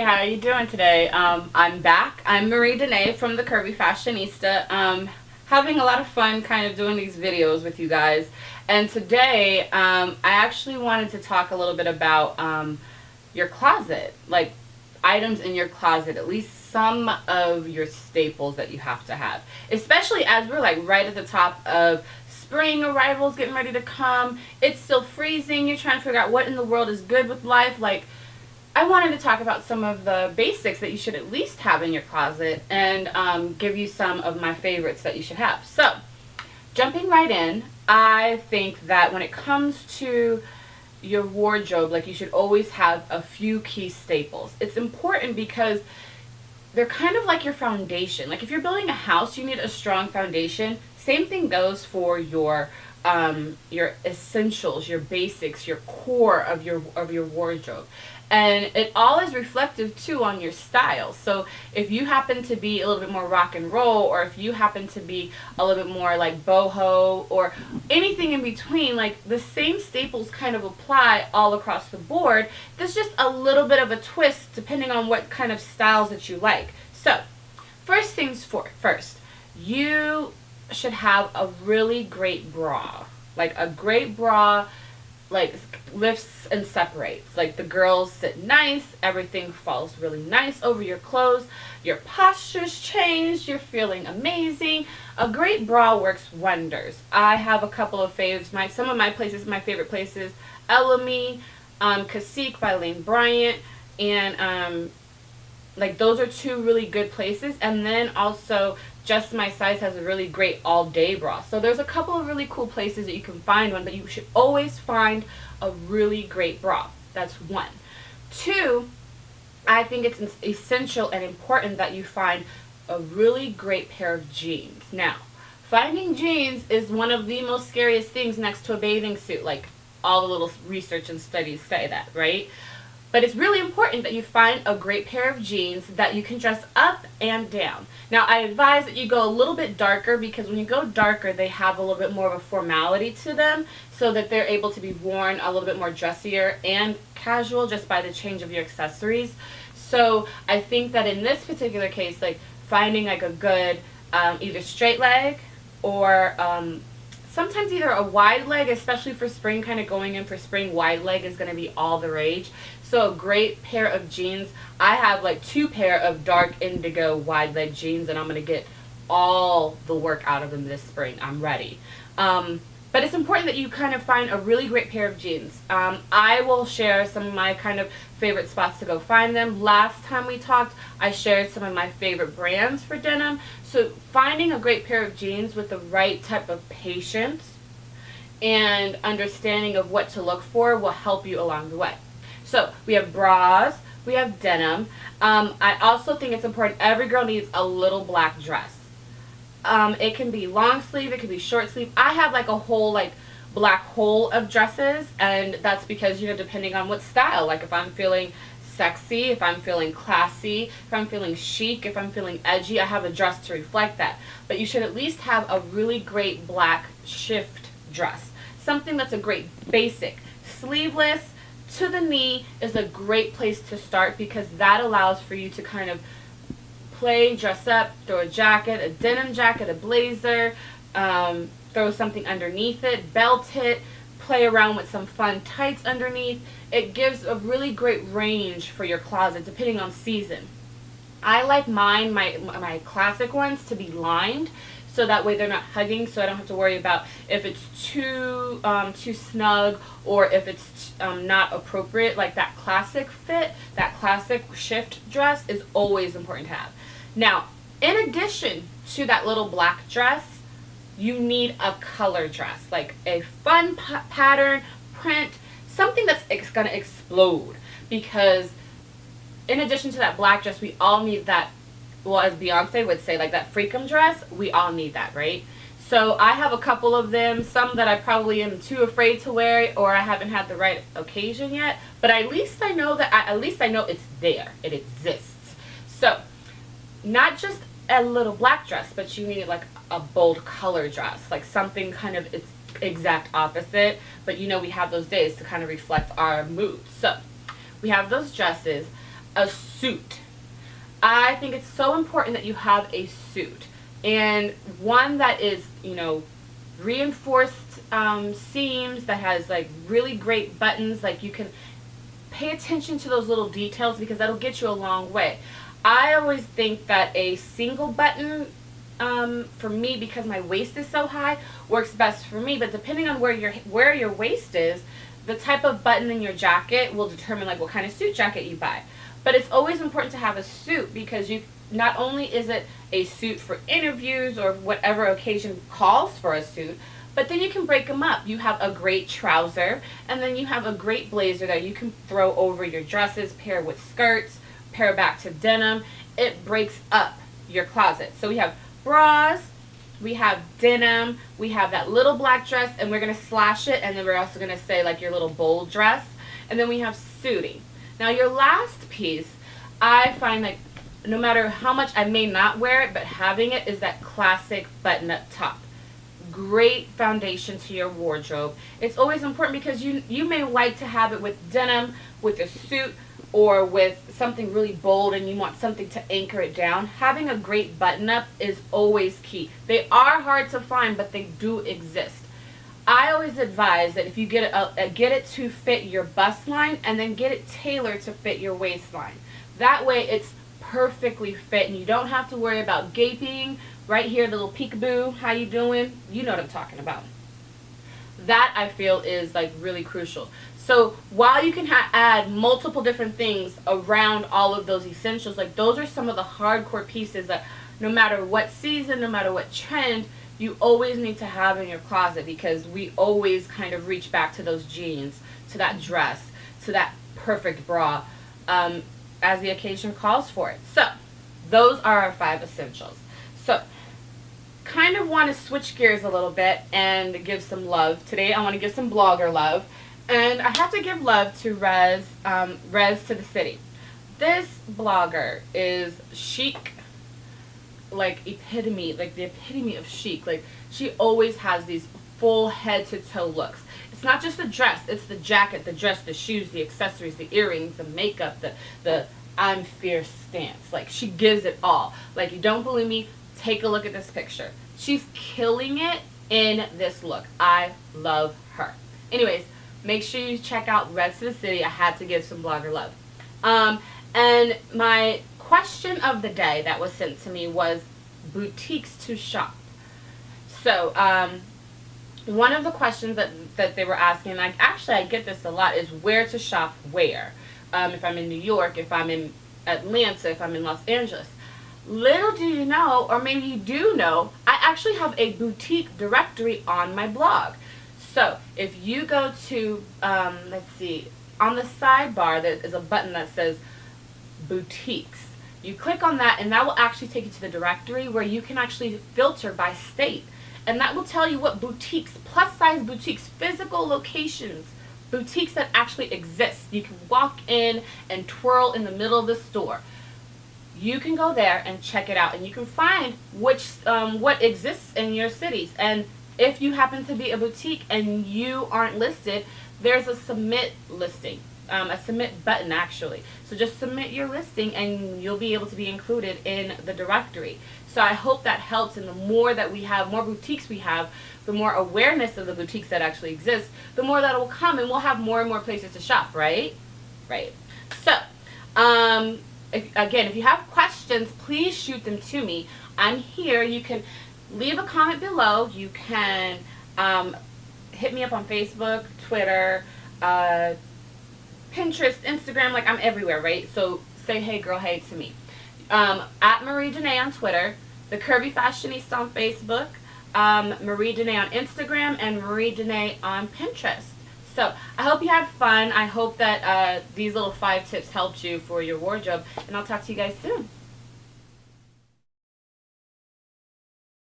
how are you doing today? I'm back. I'm Denee from the Curvy Fashionista. Having a lot of fun kind of doing these videos with you guys. And today, I actually wanted to talk a little bit about your closet, like items in your closet, at least some of your staples that you have to have. Especially as we're like right at the top of spring arrivals getting ready to come. It's still freezing. You're trying to figure out what in the world is good with life. Like, I wanted to talk about some of the basics that you should at least have in your closet and give you some of my favorites that you should have. So, jumping right in, I think that when it comes to your wardrobe, like, you should always have a few key staples. It's important because they're kind of like your foundation. Like, if you're building a house, you need a strong foundation. Same thing goes for your essentials, your basics, your core of your wardrobe. And it all is reflective too on your style. So if you happen to be a little bit more rock and roll, or if you happen to be a little bit more like boho, or anything in between, like, the same staples kind of apply all across the board. There's just a little bit of a twist depending on what kind of styles that you like. So first things first, you should have a really great bra. Like a great bra, like, lifts and separates. Like, the girls sit nice, everything falls really nice over your clothes, your posture's changed, you're feeling amazing. A great bra works wonders. I have a couple of faves. Some of my favorite places, Elemi, Cacique by Lane Bryant, and like, those are two really good places. And then also Just My Size has a really great all-day bra. So there's a couple of really cool places that you can find one, but you should always find a really great bra. That's one. Two, I think it's essential and important that you find a really great pair of jeans. Now, finding jeans is one of the most scariest things next to a bathing suit. Like, all the little research and studies say that, right? But it's really important that you find a great pair of jeans that you can dress up and down. Now, I advise that you go a little bit darker, because when you go darker, they have a little bit more of a formality to them, so that they're able to be worn a little bit more dressier and casual just by the change of your accessories. So I think that in this particular case, like, finding like a good either straight leg or sometimes either a wide leg, especially for spring, kind of going in for spring, wide leg is going to be all the rage. So a great pair of jeans. I have like 2 pair of dark indigo wide leg jeans, and I'm going to get all the work out of them this spring. I'm ready. But it's important that you kind of find a really great pair of jeans. I will share some of my kind of favorite spots to go find them. Last time we talked, I shared some of my favorite brands for denim. So finding a great pair of jeans with the right type of patience and understanding of what to look for will help you along the way. So we have bras, we have denim. I also think it's important, every girl needs a little black dress. It can be long sleeve, it can be short sleeve. I have like a whole like black hole of dresses, and that's because, you know, depending on what style, like if I'm feeling sexy, if I'm feeling classy, if I'm feeling chic, if I'm feeling edgy, I have a dress to reflect that. But you should at least have a really great black shift dress. Something that's a great basic. Sleeveless to the knee is a great place to start, because that allows for you to kind of dress up, throw a jacket, a denim jacket, a blazer, throw something underneath it, belt it, play around with some fun tights underneath. It gives a really great range for your closet depending on season. I like my classic ones to be lined, so that way they're not hugging, so I don't have to worry about if it's too snug or if it's not appropriate. Like, that classic fit, that classic shift dress is always important to have. Now, in addition to that little black dress, you need a color dress, like a fun pattern, print, something that's going to explode. Because in addition to that black dress, we all need that, well, as Beyonce would say, like that freakum dress, we all need that, right? So I have a couple of them, some that I probably am too afraid to wear, or I haven't had the right occasion yet, but at least I know it's there, it exists. So not just a little black dress, but you need like a bold color dress, like something kind of its exact opposite, but you know, we have those days to kind of reflect our mood. So we have those dresses. a suit. I think it's so important that you have a suit, and one that is, you know, reinforced seams, that has like really great buttons. Like, you can pay attention to those little details because that'll get you a long way. I always think that a single button, for me, because my waist is so high, works best for me. But depending on where your waist is, the type of button in your jacket will determine like what kind of suit jacket you buy. But it's always important to have a suit, because you not only is it a suit for interviews or whatever occasion calls for a suit, but then you can break them up. You have a great trouser, and then you have a great blazer that you can throw over your dresses, pair with skirts, pair back to denim. It breaks up your closet. So we have bras, we have denim, we have that little black dress, and we're going to slash it, and then we're also going to say like your little bold dress, and then we have suiting. Now your last piece, I find like no matter how much I may not wear it, but having it is that classic button-up top. Great foundation to your wardrobe. It's always important because you may like to have it with denim, with a suit, or with something really bold and you want something to anchor it down. Having a great button-up is always key. They are hard to find, but they do exist. I always advise that if you get it to fit your bust line, and then get it tailored to fit your waistline. That way it's perfectly fit, and you don't have to worry about gaping. Right here, the little peekaboo, how you doing? You know what I'm talking about. That, I feel, is like really crucial. So while you can add multiple different things around all of those essentials, like those are some of the hardcore pieces that no matter what season, no matter what trend, you always need to have in your closet, because we always kind of reach back to those jeans, to that dress, to that perfect bra, as the occasion calls for it. So those are our 5 essentials. So kind of want to switch gears a little bit and give some love. Today I want to give some blogger love, and I have to give love to Rez to the City. This blogger is chic, like epitome, like the epitome of chic. Like, she always has these full head to toe looks. It's not just the dress, it's the jacket, the dress, the shoes, the accessories, the earrings, the makeup, the I'm fierce stance. Like, she gives it all. Like, you don't believe me? Take a look at this picture. She's killing it in this look. I love her. Anyways, make sure you check out Reds to the City. I had to give some blogger love. And my question of the day that was sent to me was boutiques to shop. So, one of the questions that they were asking, and I get this a lot, is where to shop where. If I'm in New York, if I'm in Atlanta, if I'm in Los Angeles. Little do you know, or maybe you do know, I actually have a boutique directory on my blog. So if you go to, let's see, on the sidebar there is a button that says boutiques. You click on that, and that will actually take you to the directory where you can actually filter by state. And that will tell you what boutiques, plus size boutiques, physical locations, boutiques that actually exist. You can walk in and twirl in the middle of the store. You can go there and check it out, and you can find what exists in your cities. And if you happen to be a boutique and you aren't listed, there's a submit listing, a submit button actually. So just submit your listing and you'll be able to be included in the directory. So I hope that helps, and the more that we have, more boutiques we have, the more awareness of the boutiques that actually exist, the more that will come, and we'll have more and more places to shop, right? Right. So, if you have questions, please shoot them to me. I'm here. You can leave a comment below. You can hit me up on Facebook, Twitter, Pinterest, Instagram. Like, I'm everywhere, right? So say hey girl, hey to me. At Marie Denee on Twitter, The Curvy Fashionista on Facebook, Marie Denee on Instagram, and Marie Denee on Pinterest. So I hope you had fun. I hope that these little 5 tips helped you for your wardrobe, and I'll talk to you guys soon.